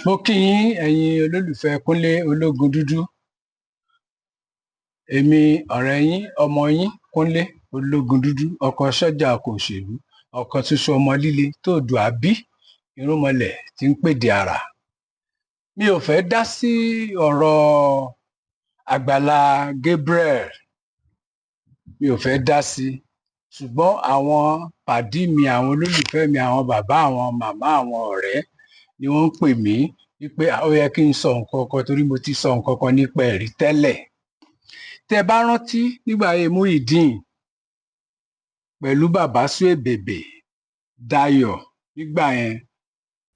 Mo kí yín ẹ̀yin olólùfẹ́ Kúnlé Ológun Dúdú. Èmi ọ̀rẹ́ yín, ọmọ yín Kúnlé Ológun Dúdú, ọkọ sọ́jà ọkọ òṣèlú, ọkọ ṣoṣo ọmọ líle tóòdù àbí irúnmọlẹ̀ tí ń pèdè àrà. Mi ò fẹ́ dá sí ọ̀rọ̀ Àgbàlá Gabriel, mi ò fẹ́ dá sí, ṣùgbọ́n àwọn pàdí mi, àwọn olólùfẹ́ mi, àwọn bàbá, àwọn màmá, àwọn ọ̀rẹ́ ni wọ́n ń pè mí wípé ó yẹ kí n sọ nǹkan kan torí mo ti sọ nǹkan kan nípa ẹ̀rí tẹ́lẹ̀. Tẹ́ bá rántí nígbà ayé Muyideen pẹ̀lú bàbá Suebebe Dayọ̀ nígbà yẹn.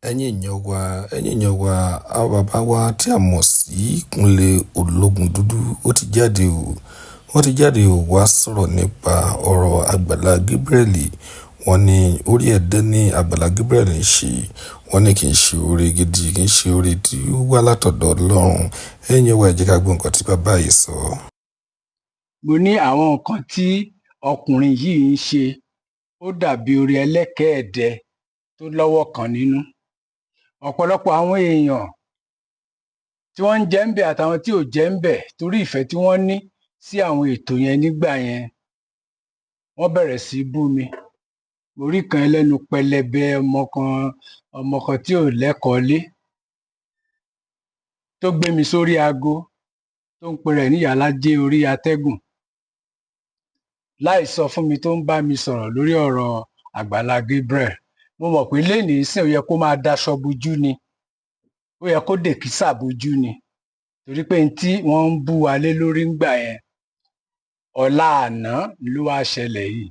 ẹ̀yin èèyàn wa àwọn bàbá wa tí a mọ̀ sí Kúnlé Ológun Dúdú ó ti jáde o wọ́n ti jáde o wá sọ̀rọ̀ nípa ọ̀rọ̀ Àgbàlá Gabriel. Wọ́n ní orí ẹ̀dẹ́ ní Àgbàlá Gabriel ń ṣe, wọ́n ní kì í ṣe oore gidi, kì í ṣe oore tí ó wá látọ̀dọ̀ Ọlọ́run. Ẹ̀yin wa ẹ jẹ́ ká gbọ́ nǹkan tí bàbá yìí sọ. Mo ní àwọn nǹkan tí ọkùnrin yìí ń ṣe ó dàbí orí ẹlẹ́kẹ̀ẹ́dẹ tó lọ́wọ́ kan nínú. Ọ̀pọ̀lọpọ̀ àwọn èèyàn tí wọ́n ń jẹ ń bẹ̀ àtàwọn tí ò jẹ ń bẹ̀ torí ìfẹ́ tí wọ́n ní sí àwọn ètò yẹn nígbà yẹn, wọ́n bẹ̀rẹ̀ sí bú mi. Mo rí kan ẹlẹ́nu pẹlẹbẹ ọmọ kan tí ò lẹ́kọ̀ọ́ lé tó gbé mi sórí aago tó ń pe rẹ̀ ní Ìyálájé orí atẹ́gùn láì sọ fún mi, tó ń bá mi sọ̀rọ̀ lórí ọ̀rọ̀ Àgbàlá Gabriel. Mo mọ̀ pé lénìí sìn ó yẹ kó máa daṣọ bojú ni, ó yẹ kó dèkísà bojú ni, torí pé tí wọ́n ń bú wa lé lórí ńgbà yẹn, ọ̀la àná ló wá ṣẹlẹ̀ yìí,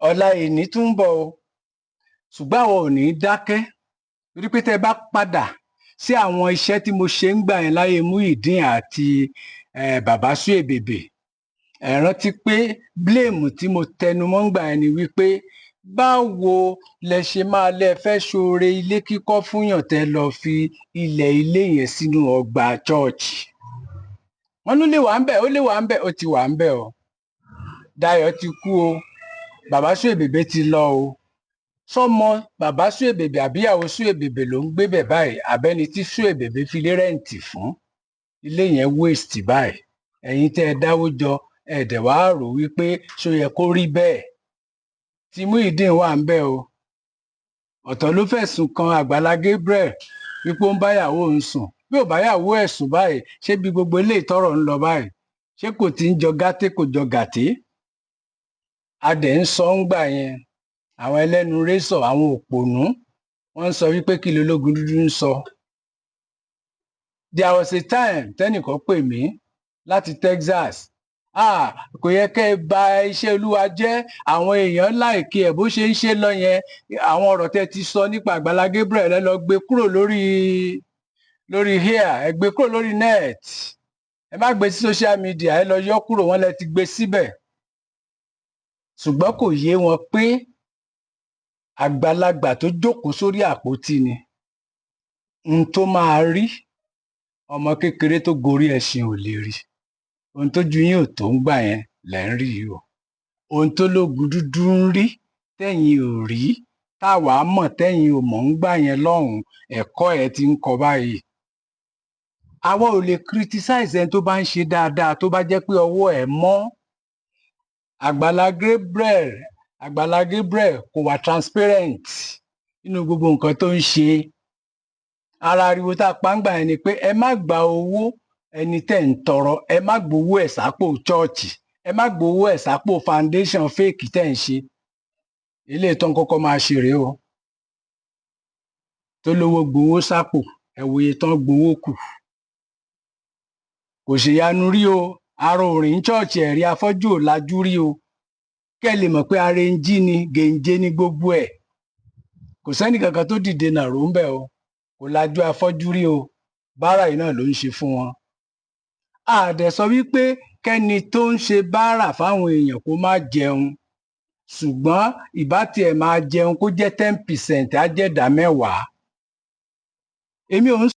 ọ̀la ìní tún ń bọ̀ o. Ṣùgbọ́n àwọn ò ní dákẹ́, torí pé tẹ́ bá padà sí àwọn iṣẹ́ tí mo ṣe ń gbà yẹn láyé Muyideen àti bàbá Suebebe, ẹ rántí pé blame tí mo tẹnu mọ́ ńgbà yẹn ni wípé báwo lẹ ṣe máa lẹ fẹ́ ṣoore ilé kíkọ́ fúnyàn tẹ́ lọ fi ilẹ̀ ilé yẹn sínú ọgbà chọ́ọ̀chì. Wọ́n ló lè wà ń bẹ̀, ó lè wà ń bẹ̀, ó ti wà ń bẹ̀ o. Dayọ̀ ti kú o, bàbá Suebebe ti lọ o. Sọmọ bàbá Suebebe àbíyàwó Suebebe ló ń gbé bẹ̀ báyìí, àbẹ́ni tí Suebebe fi lé rẹ́ǹtì fún, ilé yẹn waste báyìí. Ẹ̀yin tẹ́ ẹ dáwó jọ ẹ dẹ̀ wá rò wípé ṣó yẹ kó rí bẹ́ẹ̀. Tí Muyideen wà ń bẹ̀ o, ọ̀tọ̀ ló fẹ̀sùn kan Àgbàlá Gabriel wípé ó ń báyàwó òun sùn. Bí ò báyàwó ẹ̀ sùn báyìí, ṣé bí gbogbo eléyìí tọ́rọ̀ ń lọ báyìí, ṣé kò ti ń jọ gàté kò jọ gàté? A dẹ̀ ń sọ ńgbà yẹn, àwọn ẹlẹ́nu rẹ́sọ̀, àwọn òpònú, wọ́n ń sọ wípé kí lológun dúdú ń sọ. There was a time tẹ́nìkan pè mí láti Texas. Kò yẹ kẹ́ ẹ bà iṣẹ́ Olúwa jẹ́, àwọn èèyàn láìkí ẹ̀ bó ṣe ń ṣe lọ yẹn. Àwọn ọ̀rọ̀ tẹ́ ti sọ nípa Àgbàlá Gabriel ẹ lọ gbé kúrò lórí hair, ẹ gbé kúrò lórí net, ẹ má gbé sí social media, ẹ lọ yọ kúrò, wọ́n lẹ ti gbé síbẹ̀. Ṣùgbọ́n kò yé wọn pé àgbàlagbà tó jókòó sórí àpótí ni. Ohun tó máa rí, ọmọ kékeré tó gorí ẹṣin ò lè rí. Ohun tójú yín ò tó ń gbà yẹn lẹ̀ ń rí yìí o. Ohun tó lógun dúdú ń rí tẹ́yin ò rí, táwa mọ̀ tẹ́yin ò mọ̀ ń gbà yẹn lọ́hùn-ún, ẹ̀kọ́ ẹ̀ ti ń kọ báyìí. Àwa ò lè criticize ẹni tó bá ń ṣe dáadáa tó bá jẹ́ pé ọwọ́ ẹ̀ mọ́. Àgbàlá Gabriel kò wà transparent nínú gbogbo nǹkan tó ń ṣe. Ara ariwo tá a pa ń gbà yẹn ni pé ẹ má gba owó ẹni tẹ́ ń tọrọ, ẹ má gbowó ẹ̀ sápò chọ́ọ̀chì, ẹ má gbowó ẹ̀ sápò foundation fake tẹ́ ń ṣe. Eléyìí tó ń kọ́kọ́ máa ṣe rèé o. Tó lówó gbowó sápò, ẹ wo iye tán gbowó kù. Kò ṣèyanu rí o, ara òrìn chọ́ọ̀chì ẹ̀rí afọ́jú ò lajú rí o. Kẹ́ ẹ lè mọ̀ pé ara ń jí ni, gèǹjé ní gbogbo ẹ̀. Kò sẹ́nì kankan tó dìde nàró ń bẹ̀ o, kò lajú afọ́jú rí o, bárà yìí náà ló ń ṣe fún wọn. A dẹ̀ sọ wípé kẹ́ni tó ń ṣe bárà fáwọn èèyàn kó má jẹun, ṣùgbọ́n ìbá tiẹ̀ máa jẹun kó jẹ́ 10%, á jẹ́ ìdá 10. Èmi ò ń